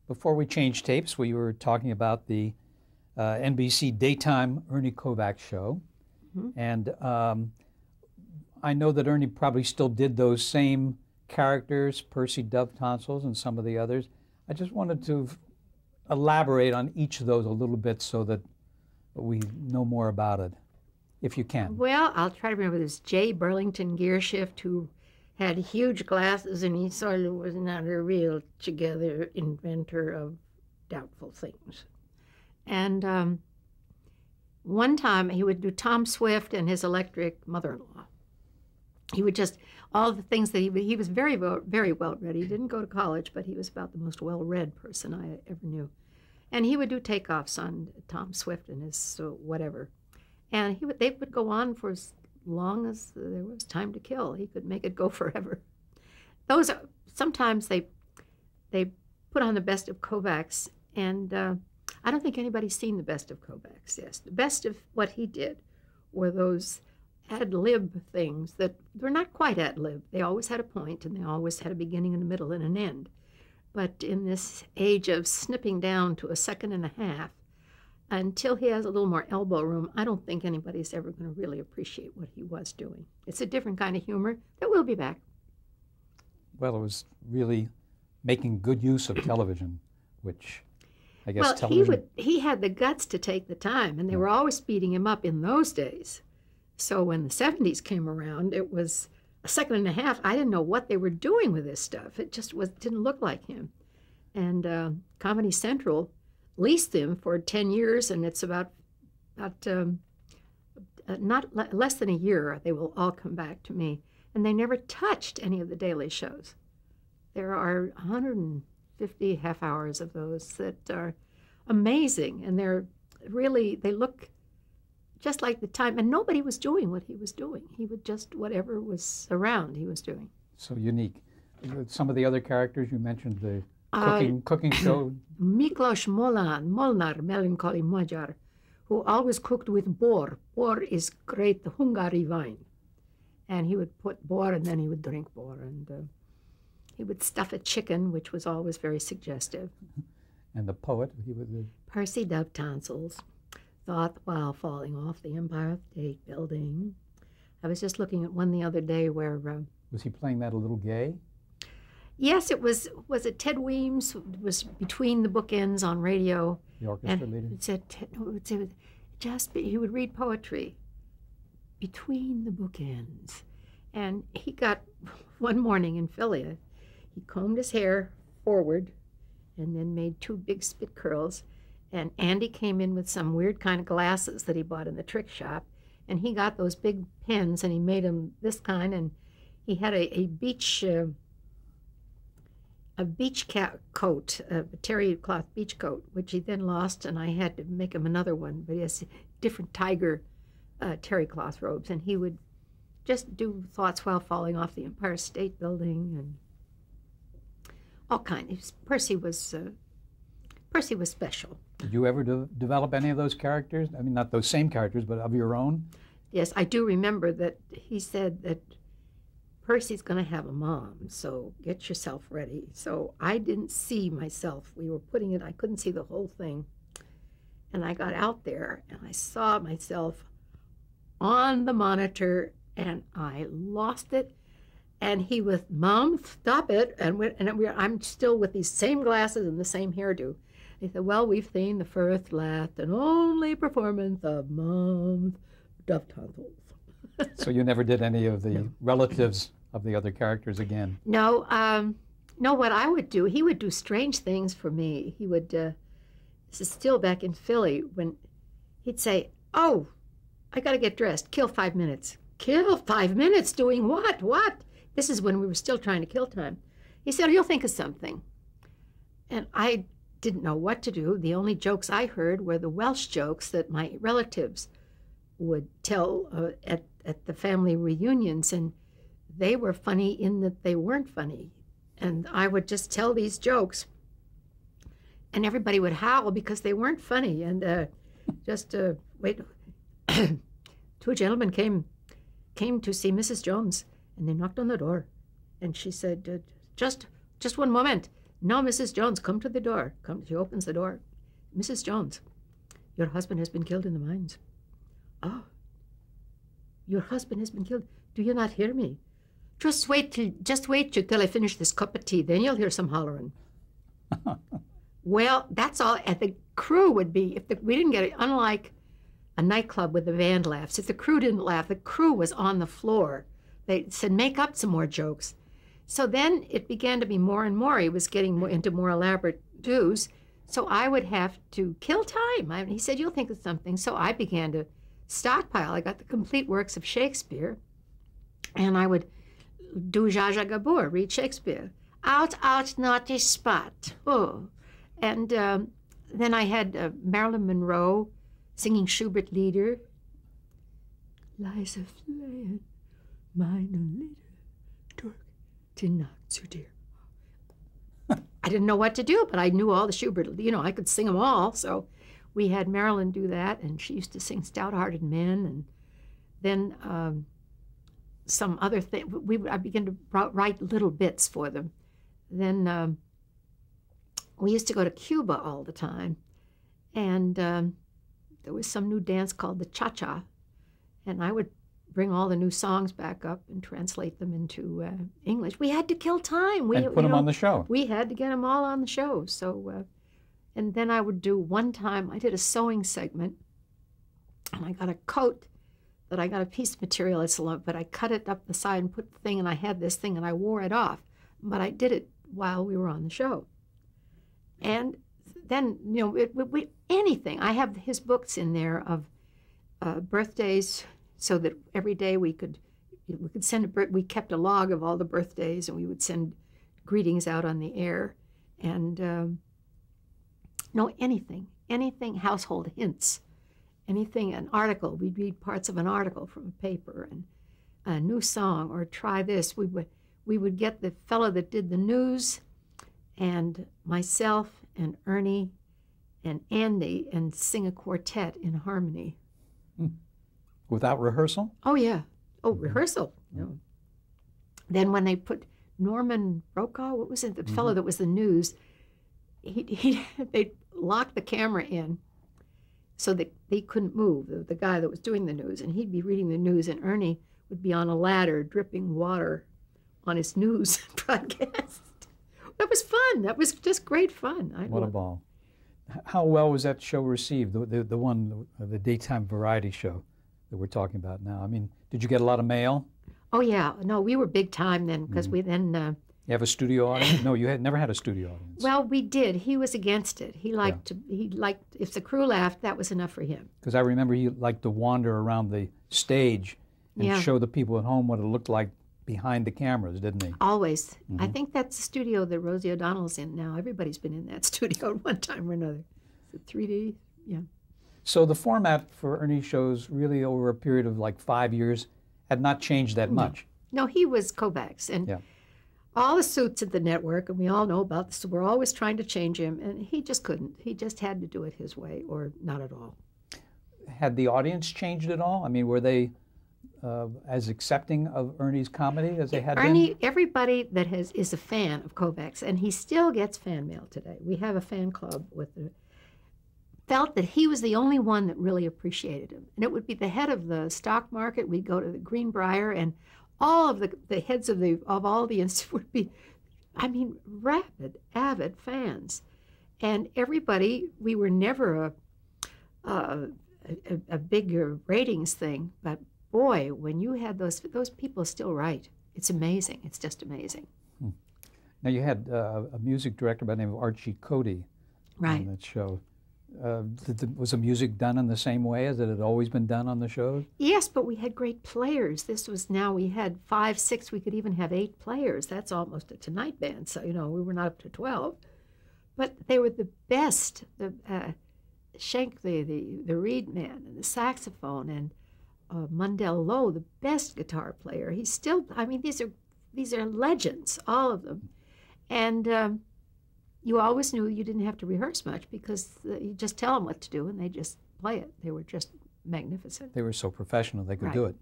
Before we changed tapes, we were talking about the NBC daytime Ernie Kovacs show. Mm-hmm. And I know that Ernie probably still did those same characters, Percy Dove Tonsils and some of the others. I just wanted to elaborate on each of those a little bit so that we know more about it, if you can. Well, I'll try to remember this. J. Burlington Gearshift, who had huge glasses, and he sort of was not a real together inventor of doubtful things. And one time he would do Tom Swift and his electric mother-in-law. He would just, all the things that he was very well read. He didn't go to college, but he was about the most well-read person I ever knew. And he would do takeoffs on Tom Swift and his whatever. And they would go on for as long as there was time to kill. He could make it go forever. Those are, sometimes they put on the best of Kovacs, and I don't think anybody's seen the best of Kovacs. Yes, the best of what he did were those ad-lib things that were not quite ad-lib. They always had a point, and they always had a beginning and a middle and an end. But in this age of snipping down to a second and a half, until he has a little more elbow room, I don't think anybody's ever going to really appreciate what he was doing. It's a different kind of humor that will be back. Well, it was really making good use of television, which I guess well, television... he had the guts to take the time, and they were always speeding him up in those days. So when the 70s came around, it was a second and a half. I didn't know what they were doing with this stuff. It just didn't look like him. And Comedy Central leased him for 10 years, and it's about not less than a year. They will all come back to me. And they never touched any of the daily shows. There are 150 half hours of those that are amazing, and they look just like the time, and nobody was doing what he was doing. He would just, whatever was around, he was doing. So unique. Some of the other characters, you mentioned the cooking show. Miklos Molnar, melancholy Magyar, who always cooked with bor. Bor is great Hungary wine. And he would put bor, and then he would drink bor. And he would stuff a chicken, which was always very suggestive. And the poet, he would... Percy Dove Tonsils. Thought while falling off the Empire State Building. I was just looking at one the other day where... was he playing that a little gay? Yes, it was it Ted Weems was between the bookends on radio. The orchestra leader? He would read poetry between the bookends. And he got, one morning in Philly, he combed his hair forward and then made two big spit curls. And Andy came in with some weird kind of glasses that he bought in the trick shop. And he got those big pens, and he made them this kind. And he had a beach coat, a terry cloth beach coat, which he then lost. And I had to make him another one. But he has different tiger terry cloth robes. And he would just do thoughts while falling off the Empire State Building and all kinds. Percy was special. Did you ever develop any of those characters? I mean, not those same characters, but of your own? Yes, I do remember that he said that Percy's going to have a mom, so get yourself ready. So I didn't see myself. We were putting it, I couldn't see the whole thing. And I got out there, and I saw myself on the monitor, and I lost it. And he was, Mom, stop it. And I'm still with these same glasses and the same hairdo. He said, well, we've seen the first, last, and only performance of Mom's Dove Tonsils. So you never did any of the relatives of the other characters again? No. No, what I would do, he would do strange things for me. He would, this is still back in Philly, when he'd say, oh, I got to get dressed. Kill 5 minutes. Kill 5 minutes doing what? What? This is when we were still trying to kill time. He said, you'll think of something. And I didn't know what to do. The only jokes I heard were the Welsh jokes that my relatives would tell at the family reunions, and they were funny in that they weren't funny. And I would just tell these jokes, and everybody would howl because they weren't funny. And wait, two gentlemen came to see Mrs. Jones, and they knocked on the door, and she said, just one moment. "No, Mrs. Jones, come to the door." She opens the door. "Mrs. Jones, your husband has been killed in the mines." "Oh, your husband has been killed. Do you not hear me? Just wait till I finish this cup of tea. Then you'll hear some hollering." Well, that's all. And the crew would be, we didn't get it, unlike a nightclub where the band laughs. If the crew didn't laugh, the crew was on the floor. They said, "Make up some more jokes." So then it began to be more and more. He was getting into more elaborate do's. So I would have to kill time. He said, "You'll think of something." So I began to stockpile. I got the complete works of Shakespeare, and I would do Zsa Zsa Gabor, read Shakespeare. "Out, out, naughty spot." Oh. And then I had Marilyn Monroe singing Schubert Lieder. "Liza Flehen, meine Lieder, durch die Nacht zu dir." I didn't know what to do, but I knew all the Schubert, I could sing them all. So we had Marilyn do that, and she used to sing Stout-Hearted Men. And then some other thing, I began to write little bits for them. Then we used to go to Cuba all the time, and there was some new dance called the cha-cha, and I would bring all the new songs back up and translate them into English. We had to kill time. And put them on the show. We had to get them all on the show. So, and then I would do, one time, I did a sewing segment, and I got a coat that I got a piece of material, but I cut it up the side and put the thing, and I had this thing, and I wore it off. But I did it while we were on the show. And then, anything. I have his books in there of birthdays, so that every day we could send we kept a log of all the birthdays, and we would send greetings out on the air. And anything, household hints, anything, an article. We'd read parts of an article from a paper, and a new song, or try this. We would get the fellow that did the news, and myself and Ernie and Andy, and sing a quartet in harmony. Without rehearsal? Oh, yeah. Oh, rehearsal. No. Then when they put Norman Brokaw, what was it, the fellow that was the news, they locked the camera in so that they couldn't move, the guy that was doing the news, and he'd be reading the news, and Ernie would be on a ladder dripping water on his news broadcast. That was fun. That was just great fun. What a ball. How well was that show received, the one, the daytime variety show that we're talking about now? I mean, did you get a lot of mail? Oh, yeah. No, we were big time then, because we then... you have a studio audience? No, you had never had a studio audience. Well, we did. He was against it. He liked if the crew laughed, that was enough for him. Because I remember he liked to wander around the stage and show the people at home what it looked like behind the cameras, didn't he? Always. I think that's the studio that Rosie O'Donnell's in now. Everybody's been in that studio at one time or another. Is it 3D? Yeah. So the format for Ernie's shows, really over a period of like 5 years, had not changed that much. No, he was Kovacs. And all the suits at the network, and we all know about this, we're always trying to change him, and he just couldn't. He just had to do it his way, or not at all. Had the audience changed at all? I mean, were they as accepting of Ernie's comedy as they had been? Everybody that is a fan of Kovacs, and he still gets fan mail today. We have a fan club felt that he was the only one that really appreciated him. And it would be the head of the stock market. We'd go to the Greenbrier, and all of the heads of all the institutes would be, rabid, avid fans. And everybody, we were never a bigger ratings thing, but boy, when you had those people still write. It's amazing. It's just amazing. Now, you had a music director by the name of Archie Cody on that show. Was the music done in the same way as it had always been done on the shows? Yes, but we had great players. We had 5, 6, we could even have 8 players. That's almost a Tonight band, so, we were not up to 12. But they were the best. Schenk, the reed man, and the saxophone, and Mundell Lowe, the best guitar player. He's still, these are legends, all of them. And you always knew you didn't have to rehearse much, because you just tell them what to do and they just play it. They were just magnificent. They were so professional they could do it.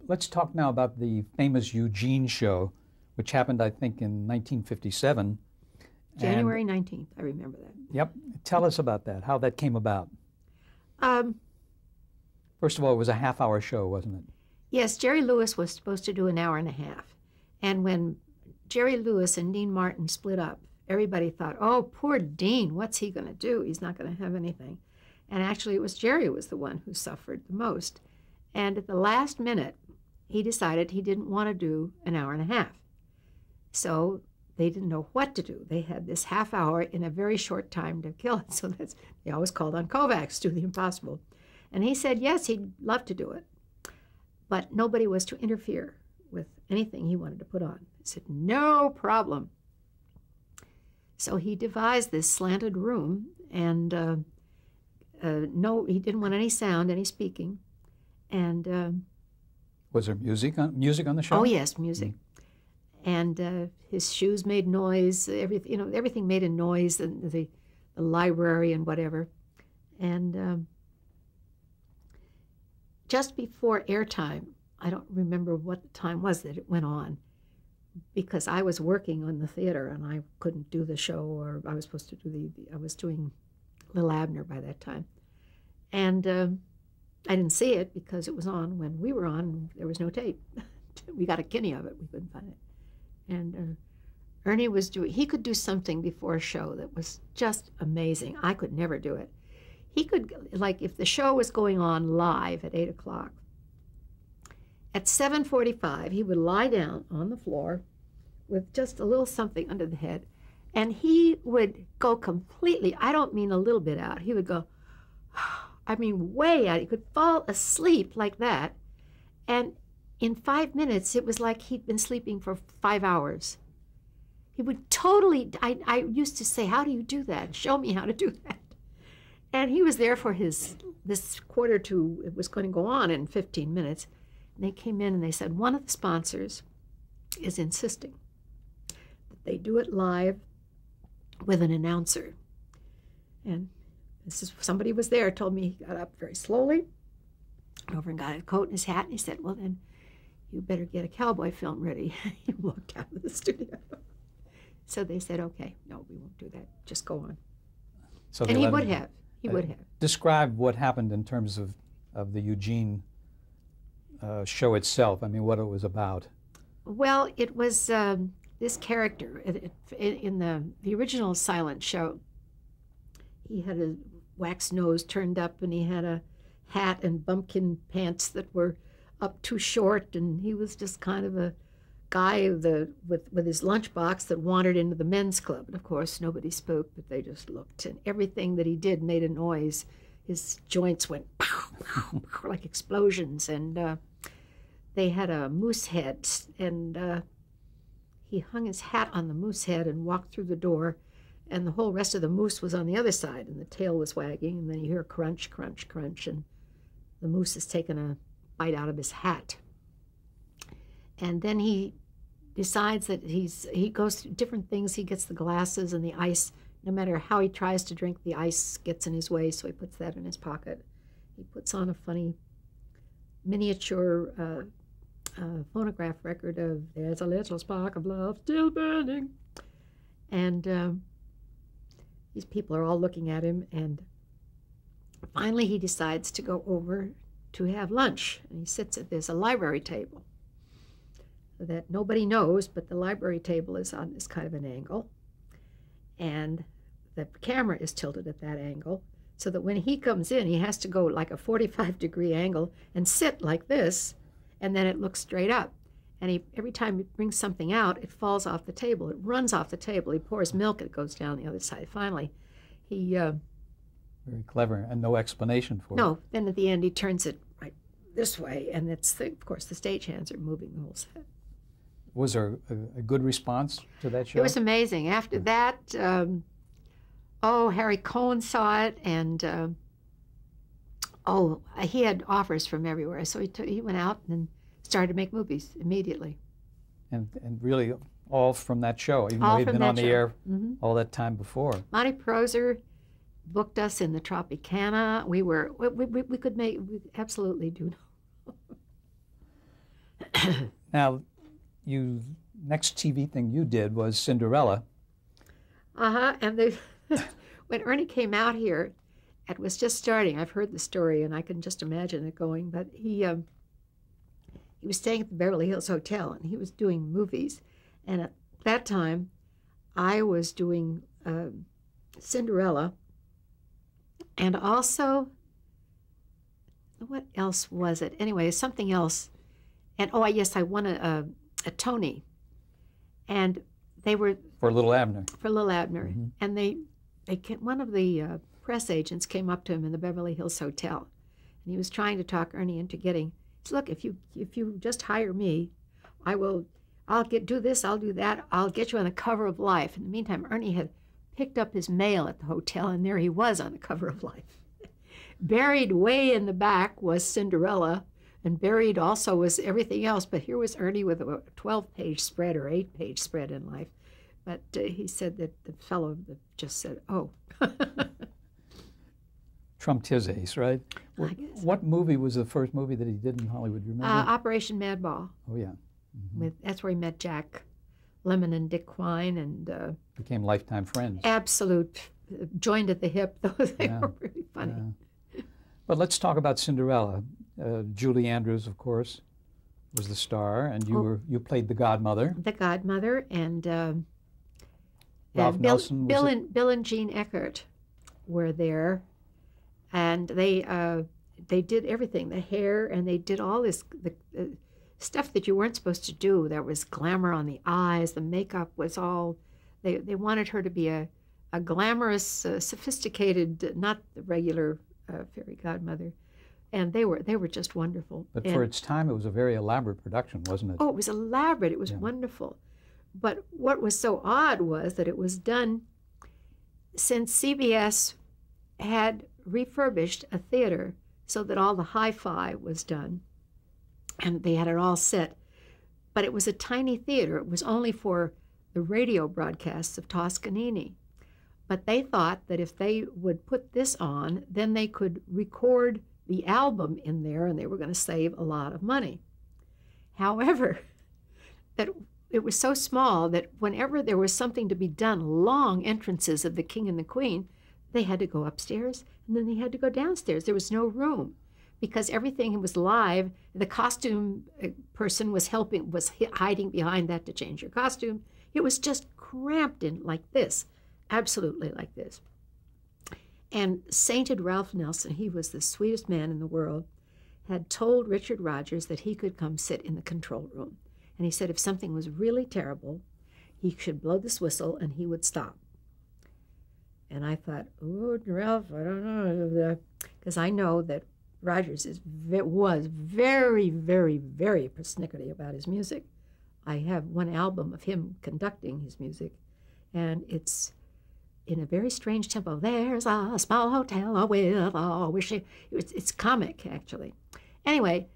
Let's talk now about the famous Eugene show, which happened, I think, in 1957. January 19th, I remember that. Yep. Tell us about that, how that came about. Um, First of all, it was a half-hour show, wasn't it? yes, Jerry Lewis was supposed to do an hour and a half. And when Jerry Lewis and Dean Martin split up, everybody thought, oh, poor Dean, what's he going to do? He's not going to have anything. And actually, it was Jerry was the one who suffered the most. And at the last minute, he decided he didn't want to do an hour and a half. So they didn't know what to do. They had this half hour in a very short time to kill it. So they always called on Kovacs to do the impossible. And he said, yes, he'd love to do it. But nobody was to interfere with anything he wanted to put on. He said, no problem. So he devised this slanted room, and no, he didn't want any sound, any speaking. And was there music on the show? oh yes, music. And his shoes made noise. Everything made a noise. The library and whatever. And just before airtime, I don't remember what the time was that it went on, because I was working on the theater and I couldn't do the show, or I was supposed to do I was doing Little Abner by that time. And I didn't see it because it was on when we were on. There was no tape. We got a kinney of it. We couldn't find it. And Ernie he could do something before a show that was just amazing. I could never do it. He could, like, if the show was going on live at 8 o'clock, at 7:45, he would lie down on the floor with just a little something under the head, and he would go completely, I don't mean a little bit out, he would go, I mean way out. He could fall asleep like that, and in 5 minutes, it was like he'd been sleeping for 5 hours. He would totally, I used to say, how do you do that? Show me how to do that. And he was there for this quarter to, it was going to go on in 15 minutes. And they came in and they said, one of the sponsors is insisting that they do it live with an announcer. And somebody was there, told me, he got up very slowly, over and got his coat and his hat, and he said, well, then you better get a cowboy film ready. He walked out of the studio. So they said, okay, no, we won't do that. Just go on. So and he would have. He would have. Describe what happened in terms of the Eugene show itself. I mean, what it was about. Well, it was this character. In the original silent show, he had a wax nose turned up, and he had a hat and bumpkin pants that were up too short, and he was just kind of a guy with his lunchbox that wandered into the men's club. And of course, nobody spoke, but they just looked. And everything that he did made a noise. His joints went pow, pow, pow, like explosions. And they had a moose head, and he hung his hat on the moose head and walked through the door. And the whole rest of the moose was on the other side, and the tail was wagging. And then you hear crunch, crunch, crunch, and the moose has taken a bite out of his hat. And then he decides that he goes through different things. He gets the glasses and the ice. No matter how he tries to drink, the ice gets in his way, so he puts that in his pocket. He puts on a funny miniature phonograph record of "There's a Little Spark of Love Still Burning." And these people are all looking at him, and finally he decides to go over to have lunch. And he sits at, there's a library table that nobody knows, but the library table is on this kind of an angle, and the camera is tilted at that angle, so that when he comes in, he has to go like a 45-degree angle and sit like this, and then it looks straight up. And every time he brings something out, it falls off the table. It runs off the table. He pours milk, it goes down the other side. Finally, he... very clever, and no explanation for it. No, then at the end he turns it right this way, and of course the stagehands are moving the whole set. Was there a good response to that show? It was amazing. After that, Harry Cohn saw it, and he had offers from everywhere. So he went out and started to make movies immediately. And really all from that show, even all though he'd been on the air Mm-hmm. all that time before. Monty Proser booked us in the Tropicana. We could absolutely do. Now, you next TV thing you did was Cinderella. And when Ernie came out here, it was just starting. I've heard the story, and I can just imagine it going. But he was staying at the Beverly Hills Hotel, and he was doing movies. And at that time, I was doing Cinderella, and also, what else was it? Anyway, something else. And yes, I won a Tony, and they were for Little Abner. For Little Abner, Mm-hmm. and one of the press agents came up to him in the Beverly Hills Hotel, and he was trying to talk Ernie into getting. He said, "Look, if you just hire me, I'll do this, I'll do that, I'll get you on the cover of Life." In the meantime, Ernie had picked up his mail at the hotel, and there he was on the cover of Life. Buried way in the back was Cinderella, and buried also was everything else, but here was Ernie with a 12-page spread or 8-page spread in Life. But he said that the fellow just said, "Oh." Trumped his ace, right? I guess. What movie was the first movie that he did in Hollywood? Do you remember? Operation Madball. Oh, yeah. Mm-hmm. That's where he met Jack Lemmon and Dick Quine, and became lifetime friends. Absolute, joined at the hip. They were really funny. Yeah. But let's talk about Cinderella. Julie Andrews, of course, was the star, and you played the godmother. The godmother, and Ralph Nelson. Bill and Jean Eckert were there, and they did everything, the hair, and they did all this stuff that you weren't supposed to do. There was glamour on the eyes. The makeup was all. They wanted her to be a glamorous, sophisticated, not the regular fairy godmother, and they were just wonderful. But for its time, it was a very elaborate production, wasn't it? Oh, it was elaborate. It was wonderful. But what was so odd was that it was done since CBS had refurbished a theater so that all the hi-fi was done, and they had it all set. But it was a tiny theater. It was only for the radio broadcasts of Toscanini. But they thought that if they would put this on, then they could record the album in there, and they were going to save a lot of money. However, that it was so small that whenever there was something to be done, long entrances of the King and the Queen, they had to go upstairs, and then they had to go downstairs. There was no room because everything was live. The costume person was hiding behind that to change your costume. It was just cramped in like this, absolutely like this. And sainted Ralph Nelson, he was the sweetest man in the world, had told Richard Rodgers that he could come sit in the control room. And he said if something was really terrible, he should blow this whistle and he would stop. And I thought, oh, Ralph, I don't know, because I know that Rodgers was very, very, very persnickety about his music. I have one album of him conducting his music, and it's in a very strange tempo. There's a small hotel with a wishing. It's comic, actually. Anyway,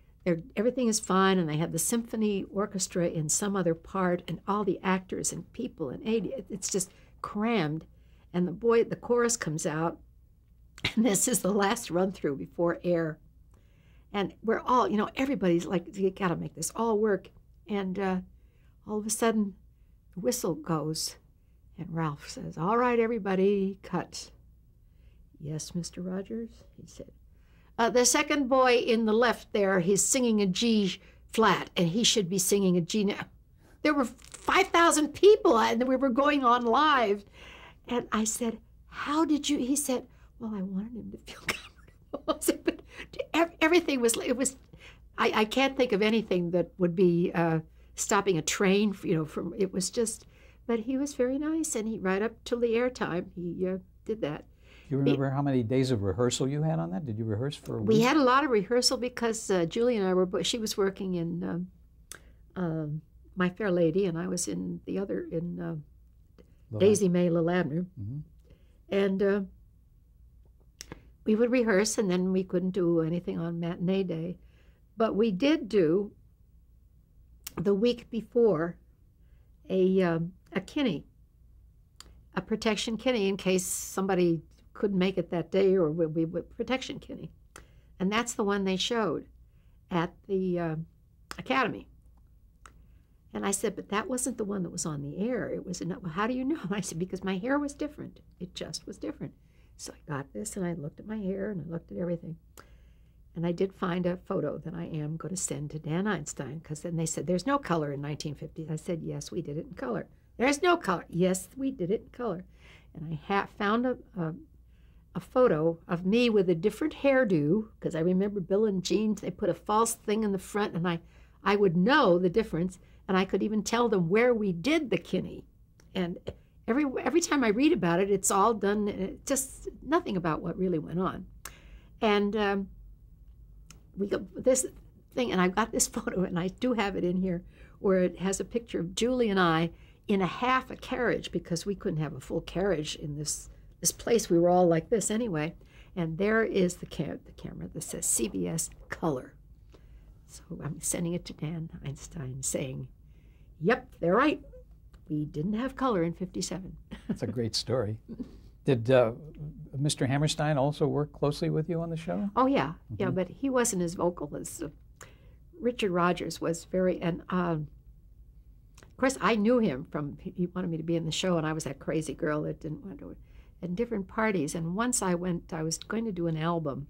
everything is fine, and they have the symphony orchestra in some other part, and all the actors and people, and it's just crammed. And the chorus comes out, and this is the last run-through before air. And we're all, everybody's like, you got to make this all work. And all of a sudden, the whistle goes, and Ralph says, "All right, everybody, cut." "Yes, Mr. Rodgers," he said. "The second boy in the left there, he's singing a G flat, and he should be singing a G." There were 5,000 people, and we were going on live. And I said, "How did you?" He said, "Well, I wanted him to feel comfortable." I said, but everything was, I can't think of anything that would be stopping a train, from, it was just, but he was very nice, and right up till the airtime, he did that. Do you remember how many days of rehearsal you had on that? Did you rehearse for a week? We had a lot of rehearsal because Julie and I she was working in My Fair Lady, and I was in the other, in Daisy May Little Abner. Mm-hmm. And we would rehearse, and then we couldn't do anything on matinee day. But we did do, the week before, a kinney, a protection kinney, in case somebody couldn't make it that day, or we would protection kinney. And that's the one they showed at the Academy. And I said, but that wasn't the one that was on the air. It was well, how do you know? I said, because my hair was different. It just was different. So I got this, and I looked at my hair, and I looked at everything. And I did find a photo that I am going to send to Dan Einstein, because then they said, there's no color in 1950. I said, yes, we did it in color. There's no color. Yes, we did it in color. And I found a photo of me with a different hairdo, because I remember Bill and Jean, they put a false thing in the front, and I would know the difference, and I could even tell them where we did the Kinney. And every time I read about it, it's all done, just nothing about what really went on. And we got this thing, and I've got this photo, and I do have it in here, where it has a picture of Julie and I in half a carriage, because we couldn't have a full carriage in this place. We were all like this anyway. And there is the camera that says CBS Color. So I'm sending it to Dan Einstein saying, yep, they're right. We didn't have color in 57. That's a great story. Did Mr. Hammerstein also work closely with you on the show? Oh, yeah. Mm-hmm. Yeah, but he wasn't as vocal as Richard Rogers was very, and of course I knew him from, he wanted me to be in the show, and I was that crazy girl that didn't want to, at different parties. And once I was going to do an album,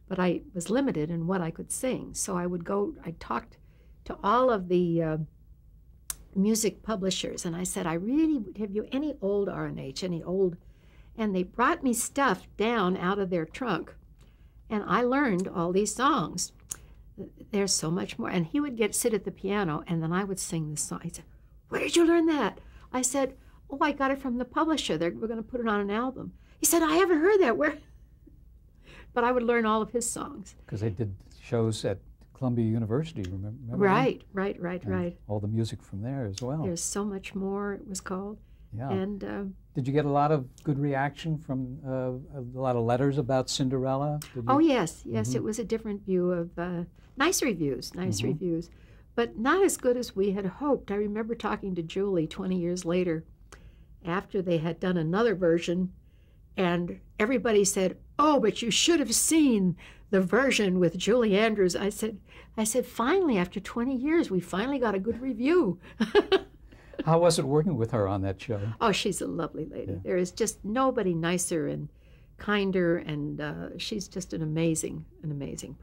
but I was limited in what I could sing. So I talked to all of the music publishers, and I said, have you any old R&H, any old? And they brought me stuff down out of their trunk, and I learned all these songs. There's so much more. And he would sit at the piano, and then I would sing this song. He said, where did you learn that? I said, oh, I got it from the publisher. We're going to put it on an album. He said, I haven't heard that. Where? But I would learn all of his songs. Because they did shows at Columbia University, remember right, that? Right. All the music from there as well. There's so much more, it was called. Yeah. And did you get a lot of good reaction from a lot of letters about Cinderella? Oh, yes. Mm-hmm. It was a different view of nice reviews, but not as good as we had hoped. I remember talking to Julie 20 years later after they had done another version, and everybody said, oh, but you should have seen the version with Julie Andrews. I said, finally, after 20 years, we finally got a good review. How was it working with her on that show? Oh, she's a lovely lady. Yeah. There is just nobody nicer and kinder, and she's just an amazing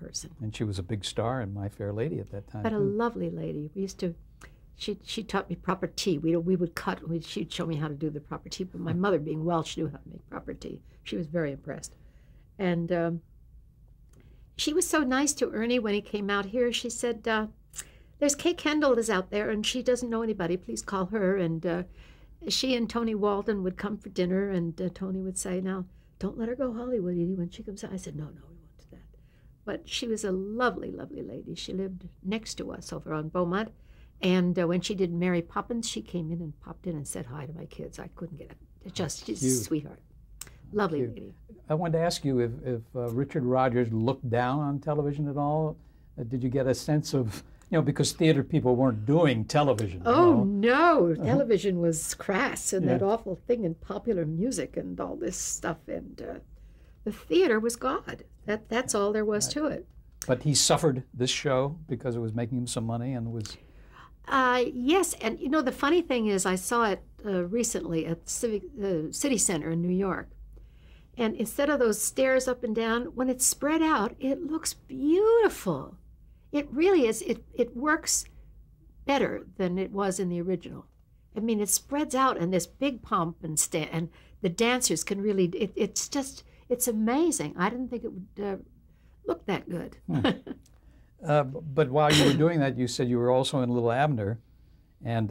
person. And she was a big star in My Fair Lady at that time. But a lovely lady. We used to, she taught me proper tea. We would cut, she'd show me how to do the proper tea, but my mother, being Welsh, knew how to make proper tea. She was very impressed. And she was so nice to Ernie when he came out here. She said, there's Kay Kendall is out there, and she doesn't know anybody. Please call her. And she and Tony Walden would come for dinner, and Tony would say, now, don't let her go Hollywood, Edie, when she comes out. I said, no, we won't do that. But she was a lovely, lovely lady. She lived next to us over on Beaumont. And when she did Mary Poppins, she came in and popped in and said hi to my kids. I couldn't get it. She's a sweetheart. Lovely lady. I wanted to ask you if Richard Rogers looked down on television at all. Did you get a sense of, because theater people weren't doing television. Oh, no. Television was crass, and that awful thing in popular music and all this stuff. And the theater was God. That's all there was to it. But he suffered this show because it was making him some money and was... Yes, and the funny thing is I saw it recently at the City Center in New York. And instead of those stairs up and down, when it's spread out, it looks beautiful. It really is. It works better than it was in the original. I mean, it spreads out in this big pomp and the dancers can really, it's amazing. I didn't think it would look that good. But while you were doing that, you said you were also in Little Abner. And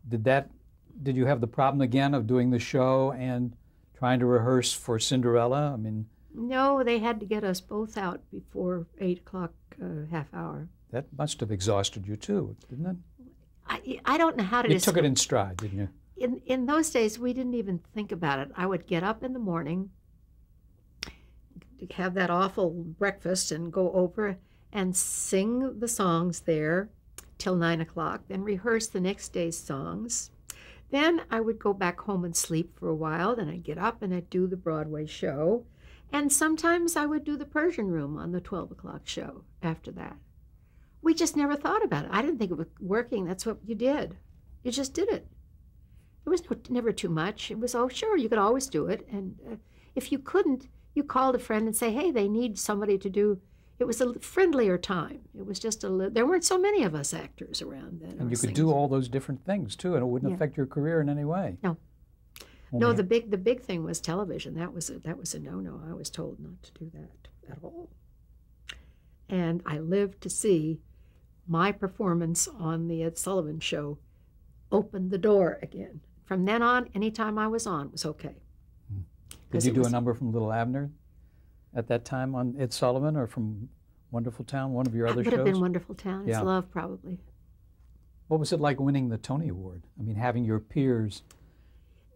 did you have the problem again of doing the show and trying to rehearse for Cinderella? I mean... No, they had to get us both out before 8 o'clock, half hour. That must have exhausted you too, didn't it? I don't know how to... You took it in stride, didn't you? In those days, we didn't even think about it. I would get up in the morning, have that awful breakfast, and go over and sing the songs there till 9 o'clock, then rehearse the next day's songs. Then I would go back home and sleep for a while. Then I'd get up and I'd do the Broadway show. And sometimes I would do the Persian Room on the 12 o'clock show after that. We just never thought about it. I didn't think it was working. That's what you did. You just did it. There was never too much. It was, oh, sure, you could always do it. And if you couldn't, you called a friend and say, hey, they need somebody to do. It was a friendlier time. It was just there weren't so many of us actors around then. And you could do all those different things, too, and it wouldn't affect your career in any way. No. No, the big thing was television. That was a no-no. I was told not to do that at all. And I lived to see my performance on the Ed Sullivan Show open the door again. From then on, anytime I was on, it was okay. Did you do a number from Little Abner at that time on Ed Sullivan, or from Wonderful Town, one of your other shows? It would have been Wonderful Town. It's Love, probably. What was it like winning the Tony Award? I mean, having your peers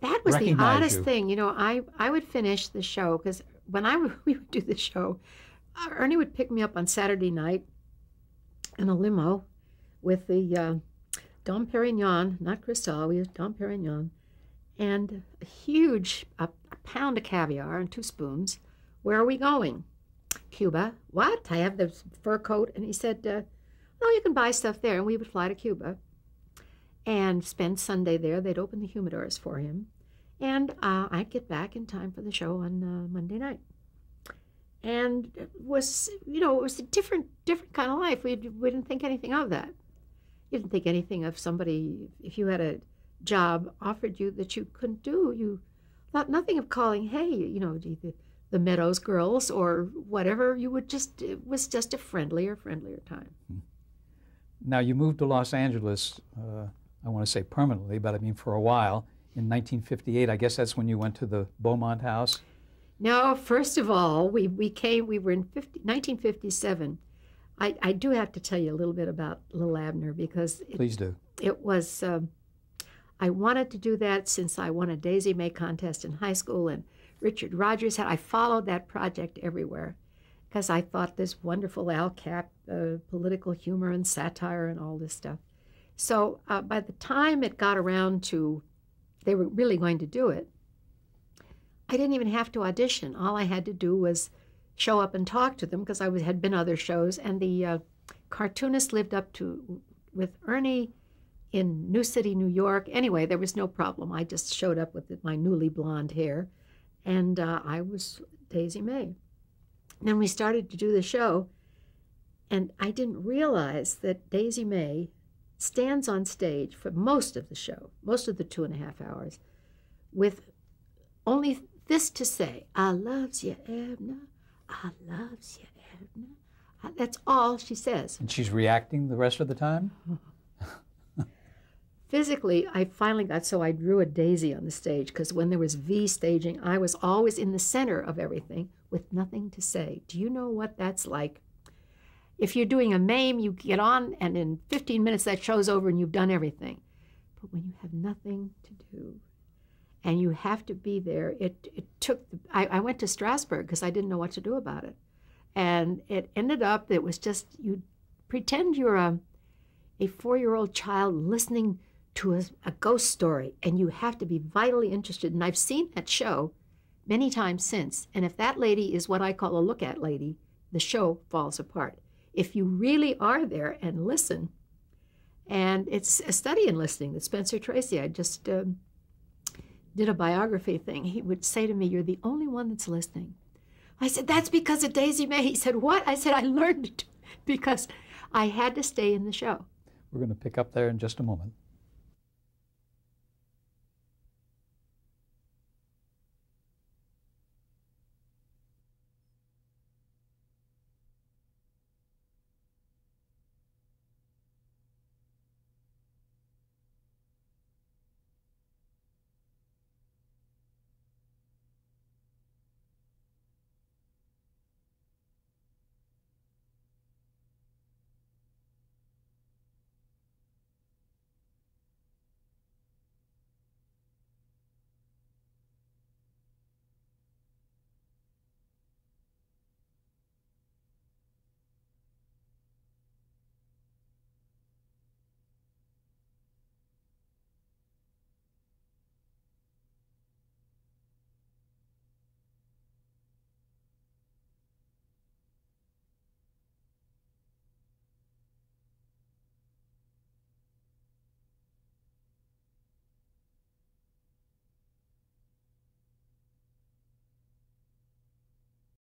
That was the oddest you. thing. You know, I would finish the show, because when we would do the show, Ernie would pick me up on Saturday night in a limo with the Dom Perignon, not Cristal, we had Dom Perignon, and a huge, a pound of caviar and 2 spoons. Where are we going? Cuba. What? I have the fur coat. And he said, no, you can buy stuff there. And we would fly to Cuba and spend Sunday there. They'd open the humidors for him. And I'd get back in time for the show on Monday night. And it was, you know, it was a different kind of life. We didn't think anything of that. You didn't think anything of somebody, if you had a job offered you that you couldn't do, you thought nothing of calling, hey, you know, the Meadows girls or whatever. You would just, it was just a friendlier time. Now, you moved to Los Angeles, I want to say permanently, but I mean for a while. In 1958, I guess that's when you went to the Beaumont House. No, first of all, we were in 1957. I do have to tell you a little bit about Little Abner, because Please do. It was, I wanted to do that since I won a Daisy May contest in high school, and Richard Rogers I followed that project everywhere, because I thought this wonderful Al Cap, political humor and satire and all this stuff. So by the time it got around to, they were really going to do it, I didn't even have to audition. All I had to do was show up and talk to them, because I had been other shows, and the cartoonist lived up to with Ernie in New City, New York. Anyway, there was no problem. I just showed up with my newly blonde hair, and I was Daisy May. And then we started to do the show, and I didn't realize that Daisy May stands on stage for most of the show, most of the 2.5 hours, with only this to say, I loves you, Abner. I loves you, Abner. That's all she says. And she's reacting the rest of the time? Physically, I finally got so I drew a daisy on the stage, because when there was V staging, I was always in the center of everything with nothing to say. Do you know what that's like? If you're doing a MAME, you get on, and in 15 minutes that show's over and you've done everything. But when you have nothing to do, and you have to be there, it took, I went to Strasbourg because I didn't know what to do about it. And it ended up, it was just, you pretend you're a 4-year-old child listening to a ghost story, and you have to be vitally interested. And I've seen that show many times since. And if that lady is what I call a look-at lady, the show falls apart. If you really are there and listen, and it's a study in listening that Spencer Tracy, I just did a biography thing. He would say to me, you're the only one that's listening. I said, that's because of Daisy May. He said, what? I said, I learned it because I had to stay in the show. We're going to pick up there in just a moment.